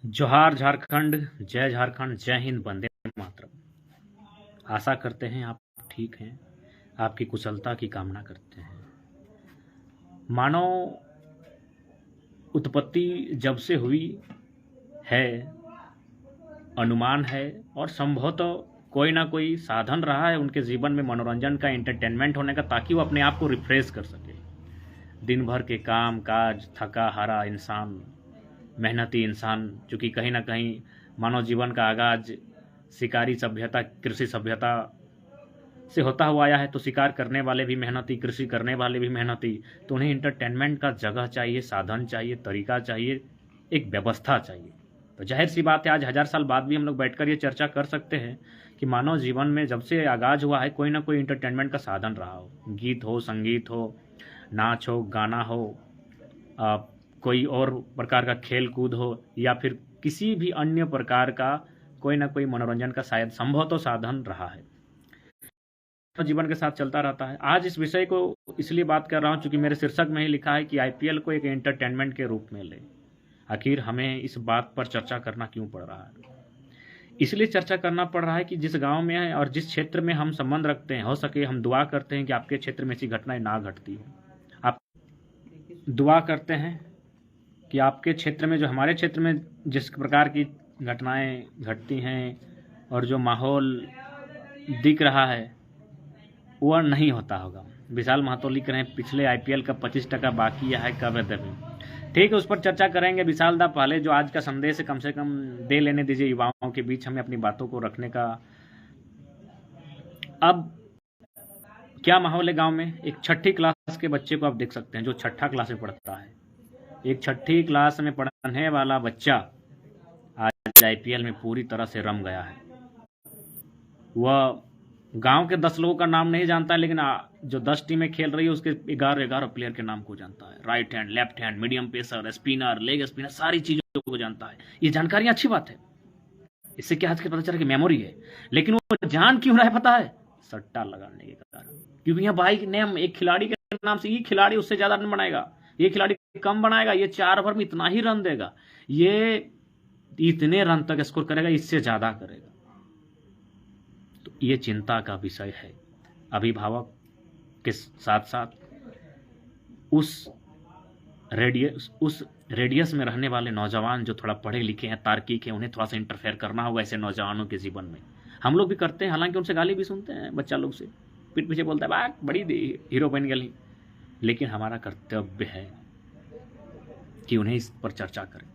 जोहार झारखंड, जय झारखंड, जय हिंद, वंदे मातरम। आशा करते हैं आप ठीक हैं, आपकी कुशलता की कामना करते हैं। मानव उत्पत्ति जब से हुई है, अनुमान है और संभवतः कोई ना कोई साधन रहा है उनके जीवन में मनोरंजन का, एंटरटेनमेंट होने का, ताकि वो अपने आप को रिफ्रेश कर सके। दिन भर के काम काज, थका हारा इंसान, मेहनती इंसान, चूँकि कहीं ना कहीं मानव जीवन का आगाज शिकारी सभ्यता, कृषि सभ्यता से होता हुआ आया है, तो शिकार करने वाले भी मेहनती, कृषि करने वाले भी मेहनती, तो उन्हें इंटरटेनमेंट का जगह चाहिए, साधन चाहिए, तरीका चाहिए, एक व्यवस्था चाहिए। तो जाहिर सी बात है, आज 1000 साल बाद भी हम लोग बैठकर ये चर्चा कर सकते हैं कि मानव जीवन में जब से आगाज हुआ है, कोई ना कोई इंटरटेनमेंट का साधन रहा हो। गीत हो, संगीत हो, नाच हो, गाना हो, आ, कोई और प्रकार का खेल कूद हो, या फिर किसी भी अन्य प्रकार का कोई ना कोई मनोरंजन का शायद संभव तो साधन रहा है, तो जीवन के साथ चलता रहता है। आज इस विषय को इसलिए बात कर रहा हूँ क्योंकि मेरे शीर्षक में ही लिखा है कि आईपीएल को एक एंटरटेनमेंट के रूप में ले। आखिर हमें इस बात पर चर्चा करना क्यों पड़ रहा है? इसलिए चर्चा करना पड़ रहा है कि जिस गांव में है और जिस क्षेत्र में हम संबंध रखते हैं, हो सके हम दुआ करते हैं कि आपके क्षेत्र में ऐसी घटनाएं ना घटती हो। आप दुआ करते हैं कि आपके क्षेत्र में, जो हमारे क्षेत्र में जिस प्रकार की घटनाएं घटती हैं और जो माहौल दिख रहा है वह नहीं होता होगा। विशाल महतो लिख रहे हैं पिछले आईपीएल का 25% बाकी है, कब है तभी। ठीक है, उस पर चर्चा करेंगे। विशाल दा, पहले जो आज का संदेश है कम से कम दे लेने दीजिए युवाओं के बीच हमें अपनी बातों को रखने का। अब क्या माहौल है गांव में? एक 6ठी क्लास के बच्चे को आप देख सकते हैं, जो 6ठा क्लास में पढ़ता है। एक 6ठी क्लास में पढ़ने वाला बच्चा आज आईपीएल में पूरी तरह से रम गया है। वह गांव के 10 लोगों का नाम नहीं जानता है, लेकिन जो 10 टीमें खेल रही है उसके 11 प्लेयर के नाम को जानता है। Right hand, left hand, medium pacer, spinner, leg spinner, सारी चीजों को जानता है। ये जानकारी अच्छी बात है, इससे क्या आज के पता चला कि मेमोरी है। लेकिन वो जान क्यों रहा है पता है? सट्टा लगाने के कारण। क्योंकि यहाँ भाई नेम, एक खिलाड़ी के नाम से, ये खिलाड़ी उससे ज्यादा रन बनाएगा, ये खिलाड़ी कम बनाएगा, ये 4 ओवर में इतना ही रन देगा, ये इतने रन तक स्कोर करेगा, इससे ज्यादा करेगा। तो ये चिंता का विषय है। अभिभावक के साथ साथ उस रेडियस में रहने वाले नौजवान जो थोड़ा पढ़े लिखे हैं, तार्किक हैं, उन्हें थोड़ा सा इंटरफेयर करना होगा ऐसे नौजवानों के जीवन में। हम लोग भी करते हैं, हालांकि उनसे गाली भी सुनते हैं, बच्चा लोग से पीठ पीछे बोलता है बात बड़ी हीरो बन गई। लेकिन हमारा कर्तव्य है कि उन्हें इस पर चर्चा करें।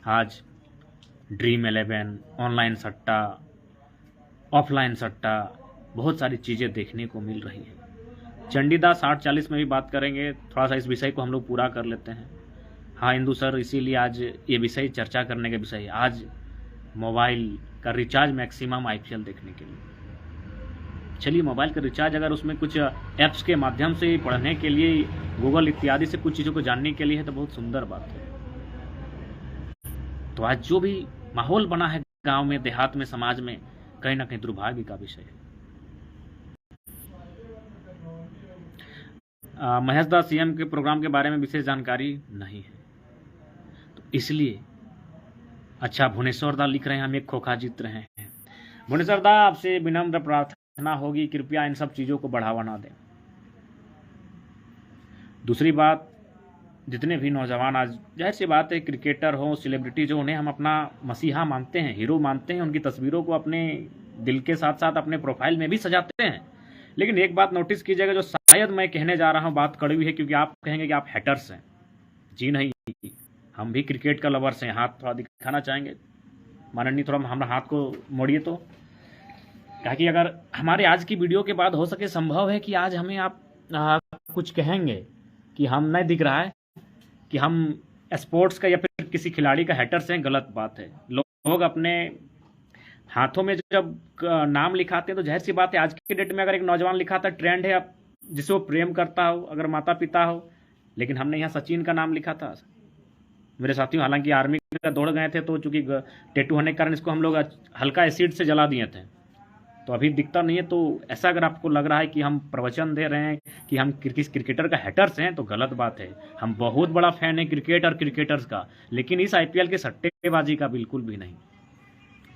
आज ड्रीम 11, ऑनलाइन सट्टा, ऑफलाइन सट्टा, बहुत सारी चीज़ें देखने को मिल रही है। चंडीदास 60-40 में भी बात करेंगे, थोड़ा सा इस विषय को हम लोग पूरा कर लेते हैं। हाँ इंदू सर, इसीलिए आज ये विषय चर्चा करने का विषय है। आज मोबाइल का रिचार्ज मैक्सिमम आईपीएल देखने के लिए। चलिए, मोबाइल का रिचार्ज अगर उसमें कुछ ऐप्स के माध्यम से पढ़ने के लिए, गूगल इत्यादि से कुछ चीज़ों को जानने के लिए है, तो बहुत सुंदर बात है। तो आज जो भी माहौल बना है गांव में, देहात में, समाज में, कहीं ना कहीं दुर्भाग्य का विषय है। महेश दास सीएम के प्रोग्राम के बारे में विशेष जानकारी नहीं है, तो इसलिए अच्छा, भुवनेश्वर दा लिख रहे हैं हम एक खोखा जीत रहे हैं। भुवनेश्वर दा, आपसे विनम्र प्रार्थना होगी, कृपया इन सब चीज़ों को बढ़ावा ना दें। दूसरी बात, जितने भी नौजवान, आज जाहिर सी बात है, क्रिकेटर हो, सेलिब्रिटी जो, उन्हें हम अपना मसीहा मानते हैं, हीरो मानते हैं, उनकी तस्वीरों को अपने दिल के साथ साथ अपने प्रोफाइल में भी सजाते हैं। लेकिन एक बात नोटिस कीजिएगा, जो शायद मैं कहने जा रहा हूँ, बात कड़वी है, क्योंकि आप कहेंगे कि आप हैटर्स हैं। जी नहीं, हम भी क्रिकेट का लवर्स हैं। हाथ थोड़ा दिखाना चाहेंगे माननीय, थोड़ा हमारा हाथ को मोड़िए। तो कहा कि अगर हमारे आज की वीडियो के बाद हो सके, संभव है कि आज हमें आप कुछ कहेंगे कि हम नहीं दिख रहा है कि हम स्पोर्ट्स का या फिर किसी खिलाड़ी का हैटर्स हैं। गलत बात है। लोग अपने हाथों में जब नाम लिखाते हैं, तो जाहिर सी बात है, आज की डेट में अगर एक नौजवान लिखाता, ट्रेंड है, अब जिसे वो प्रेम करता हो, अगर माता पिता हो। लेकिन हमने यहाँ सचिन का नाम लिखा था मेरे साथियों। हालांकि आर्मी का दौड़ गए थे, तो चूंकि टेटू होने के कारण इसको हम लोग हल्का एसिड से जला दिए थे, तो अभी दिखता नहीं है। तो ऐसा अगर आपको लग रहा है कि हम प्रवचन दे रहे हैं कि हम किस क्रिकेटर का हैटर्स हैं तो गलत बात है। हम बहुत बड़ा फैन है क्रिकेट और क्रिकेटर्स का, लेकिन इस आईपीएल के सट्टेबाजी का बिल्कुल भी नहीं।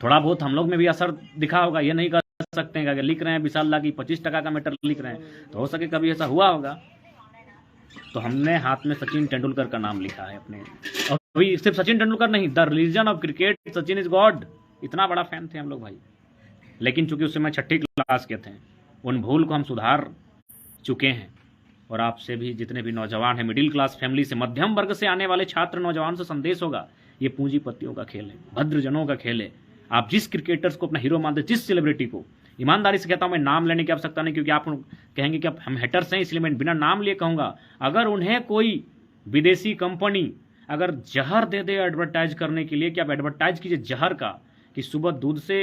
थोड़ा बहुत हम लोग में भी असर दिखा होगा, ये नहीं कर सकते हैं कि अगर लिख रहे हैं विशाल दा की 25% का मैटर लिख रहे हैं तो हो सके कभी ऐसा हुआ होगा। तो हमने हाथ में सचिन तेंदुलकर का नाम लिखा है अपने, और अभी सिर्फ सचिन तेंदुलकर नहीं, the religion of cricket, Sachin is God, इतना बड़ा फैन थे हम लोग भाई। लेकिन चूंकि उस समय 6ठी क्लास के थे, उन भूल को हम सुधार चुके हैं। और आपसे भी जितने भी नौजवान हैं, मिडिल क्लास फैमिली से, मध्यम वर्ग से आने वाले छात्र नौजवान से संदेश होगा, ये पूंजीपतियों का खेल है, भद्रजनों का खेल है। आप जिस क्रिकेटर्स को अपना हीरो मानते, जिस सेलिब्रिटी को, ईमानदारी से कहता हूं, मैं नाम लेने की आवश्यकता नहीं, क्योंकि आप कहेंगे कि हम हेटर्स हैं, इसलिए मैं बिना नाम लिए कहूंगा, अगर उन्हें कोई विदेशी कंपनी अगर जहर दे दे एडवर्टाइज करने के लिए कि आप एडवर्टाइज कीजिए जहर का, कि सुबह दूध से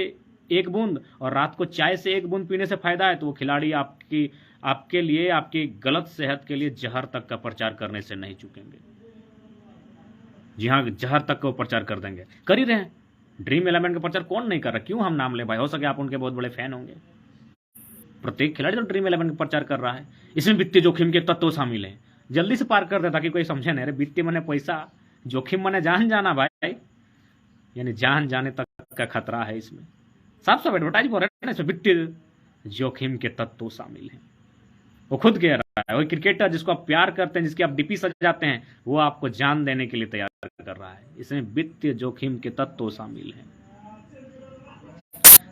1 बूंद और रात को चाय से 1 बूंद पीने से फायदा है, तो वो खिलाड़ी आपके लिए, आपकी गलत सेहत के लिए जहर तक का प्रचार करने से नहीं चूकेंगे। जी हाँ, जहर तक का वो प्रचार कर देंगे, कर ही रहे हैं। ड्रीम 11 का प्रचार कौन नहीं कर रहा, क्यों हम नाम ले भाई, हो सके आप उनके बहुत बड़े फैन होंगे। प्रत्येक खिलाड़ी तो ड्रीम 11 का प्रचार कर रहा है। इसमें वित्तीय जोखिम के तत्व शामिल हैं, जल्दी से पार कर दे ताकि कोई समझे नहीं, अरे वित्तीय मने पैसा, जोखिम मने जान जाना भाई, यानी जान जाने तक का खतरा है इसमें। साफ साफ एडवर्टाइज बोल रहे हैं, इसमें वित्तीय जोखिम के तत्व शामिल हैं। वो खुद कह रहा है, वही क्रिकेटर जिसको आप प्यार करते हैं, जिसकी आप डीपी सजाते हैं, वो आपको जान देने के लिए तैयार कर रहा है। इसमें वित्तीय जोखिम के तत्व शामिल हैं।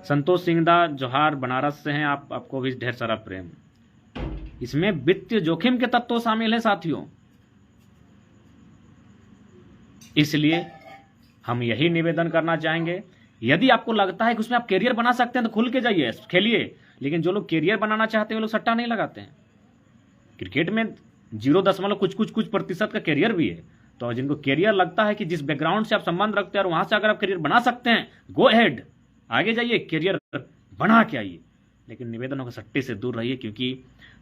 संतोष सिंहदा जोहार बनारस से हैं, आपको भी ढेर सारा प्रेम। इसमें वित्तीय जोखिम के तत्व शामिल हैं साथियों। इसलिए हम यही निवेदन करना चाहेंगे, यदि आपको लगता है कि उसमें आप कैरियर बना सकते हैं तो खुल के जाइए, खेलिए। लेकिन जो लोग कैरियर बनाना चाहते हैं वो लोग सट्टा नहीं लगाते हैं। क्रिकेट में 0 कुछ प्रतिशत का कैरियर भी है। तो जिनको कैरियर लगता है कि जिस बैकग्राउंड से आप संबंध रखते हैं और वहां से अगर आप कैरियर बना सकते हैं, गो अहेड, आगे जाइए, कैरियर बना के आइए। लेकिन निवेदन होगा सट्टे से दूर रहिए, क्योंकि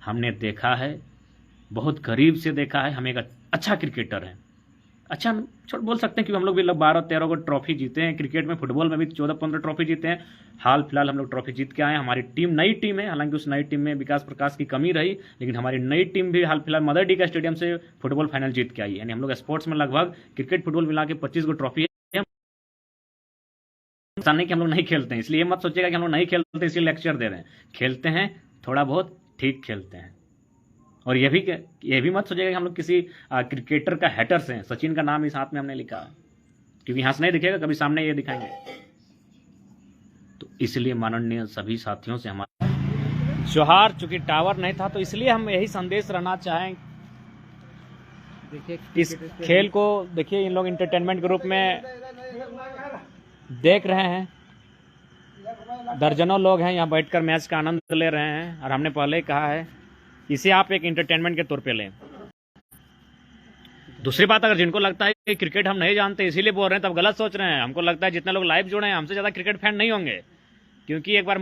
हमने देखा है, बहुत करीब से देखा है। हम एक अच्छा क्रिकेटर हैं, अच्छा छोड़ बोल सकते हैं, क्योंकि हम लोग भी 12-13 को ट्रॉफी जीते हैं। क्रिकेट में, फुटबॉल में भी 14-15 ट्रॉफी जीते हैं। हाल फिलहाल हम लोग ट्रॉफी जीत के आए हैं। हमारी टीम नई टीम है, हालांकि उस नई टीम में विकास प्रकाश की कमी रही, लेकिन हमारी नई टीम भी हाल फिलहाल मदर डी का स्टेडियम से फुटबॉल फाइनल जीत के आई है। यानी हम लोग स्पोर्ट्स में लगभग क्रिकेट फुटबॉल मिला के 25 को ट्रॉफी है। नहीं कि हम लोग नहीं खेलते हैं, इसलिए मत सोचिएगा कि हम लोग नहीं खेलते इसलिए लेक्चर दे रहे हैं। खेलते हैं, थोड़ा बहुत ठीक खेलते हैं। और ये भी मत सोचिएगा कि हम लोग किसी क्रिकेटर का हैटर्स हैं। सचिन का नाम इस हाथ में हमने लिखा है, क्योंकि यहां से नहीं दिखेगा, कभी सामने ये दिखाएंगे। तो इसलिए माननीय सभी साथियों से हमारा जोहार। चूंकि टावर नहीं था तो इसलिए हम यही संदेश रहना चाहें, देखिए इस खेल को देखिए, इन लोग इंटरटेनमेंट के रूप में देख रहे हैं। दर्जनों लोग हैं यहाँ बैठकर मैच का आनंद ले रहे हैं, और हमने पहले ही कहा है इसे आप एक इंटरटेनमेंट के तौर पे लें। दूसरी बात, अगर जिनको लगता है कि क्रिकेट हम नहीं जानते इसीलिए बोल रहे हैं, तब गलत सोच रहे हैं। हमको लगता है जितने लोग लाइव जुड़े हैं, हमसे ज्यादा क्रिकेट फैन नहीं होंगे, क्योंकि एक बार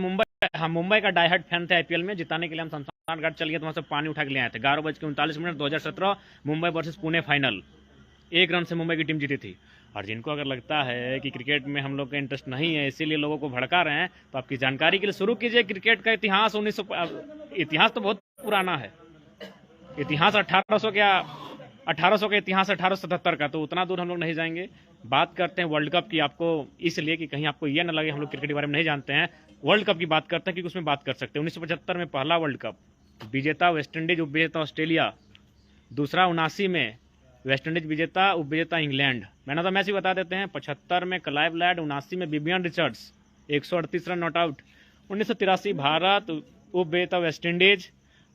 हम मुंबई का डाई हार्ड फैन थे। आईपीएल में जिताने के लिए हम शमशान घाट चल गए, तो वहां से पानी उठा के ले आए थे। 11:39 2017 Mumbai versus Pune final, 1 run से मुंबई की टीम जीती थी। और जिनको अगर लगता है कि क्रिकेट में हम लोग का इंटरेस्ट नहीं है, इसीलिए लोगों को भड़का रहे हैं, तो आपकी जानकारी के लिए शुरू कीजिए क्रिकेट का इतिहास। इतिहास तो बहुत पुराना है, इतिहास 1800 का इतिहास, 1877 का। तो उतना दूर हम लोग नहीं जाएंगे। बात करते हैं वर्ल्ड कप की, आपको इसलिए कि कहीं आपको यह ना लगे हम लोग क्रिकेट के बारे में नहीं जानते हैं। वर्ल्ड कप की बात करते हैं, क्योंकि उसमें बात कर सकते हैं। 1975 में पहला वर्ल्ड कप, विजेता वेस्ट इंडीज, उपविजेता ऑस्ट्रेलिया। दूसरा 79 में वेस्ट इंडीज विजेता, उपविजेता इंग्लैंड। मैंने तो मैच ही बता देते हैं। 75 में क्लाइव लैड, 79 में Vivian Richards, 138 run not out. 1983 Bharat, उपविजेता West Indies,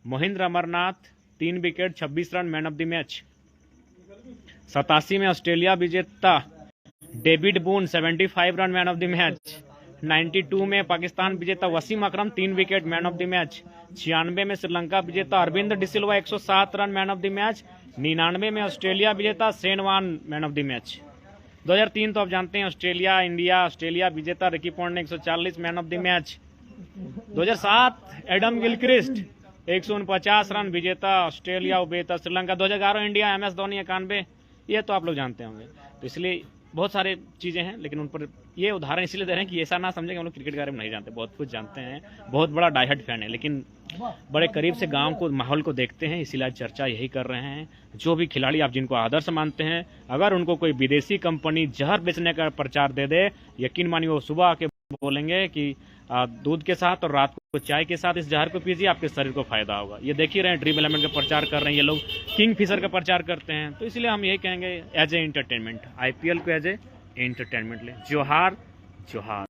Mahendra Amarnath 3 wicket 26 run, man of the match. 87 में ऑस्ट्रेलिया विजेता, David Boon 75 run, man of the match. 92 में पाकिस्तान विजेता Wasim Akram 3 wicket, man of the match. 96 में श्रीलंका विजेता Aravinda de Silva 107 run, man of the match. 99 में Australia विजेता Shane Warne, man of the match. 2003 तो आप जानते हैं, ऑस्ट्रेलिया विजेता रिकी पॉन्ड ने 140, man of the match. 2007 Adam Gilchrist 149 run, विजेता ऑस्ट्रेलिया, उपविजेता श्रीलंका। 2011 इंडिया, MS धोनी 91, ये तो आप लोग जानते होंगे। तो इसलिए बहुत सारे चीजें हैं, लेकिन उन पर ये उदाहरण इसलिए दे रहे हैं कि ऐसा ना समझे कि हम लोग क्रिकेट के बारे में नहीं जानते, बहुत कुछ जानते हैं, बहुत बड़ा डाई हार्ड फैन है। लेकिन बड़े करीब से गांव को माहौल को देखते हैं, इसीलिए आज चर्चा यही कर रहे हैं। जो भी खिलाड़ी आप जिनको आदर्श मानते हैं, अगर उनको कोई विदेशी कंपनी जहर बेचने का प्रचार दे दे, यकीन मानिए वो सुबह आके बोलेंगे कि दूध के साथ और रात को चाय के साथ इस जहर को पीजिए, आपके शरीर को फायदा होगा। ये देख ही रहे हैं, ड्रीम 11 का प्रचार कर रहे हैं ये लोग, किंग फिशर का प्रचार करते हैं। तो इसलिए हम यही कहेंगे एज ए एंटरटेनमेंट, IPL को एज ए एंटरटेनमेंट ले। जोहार जोहार।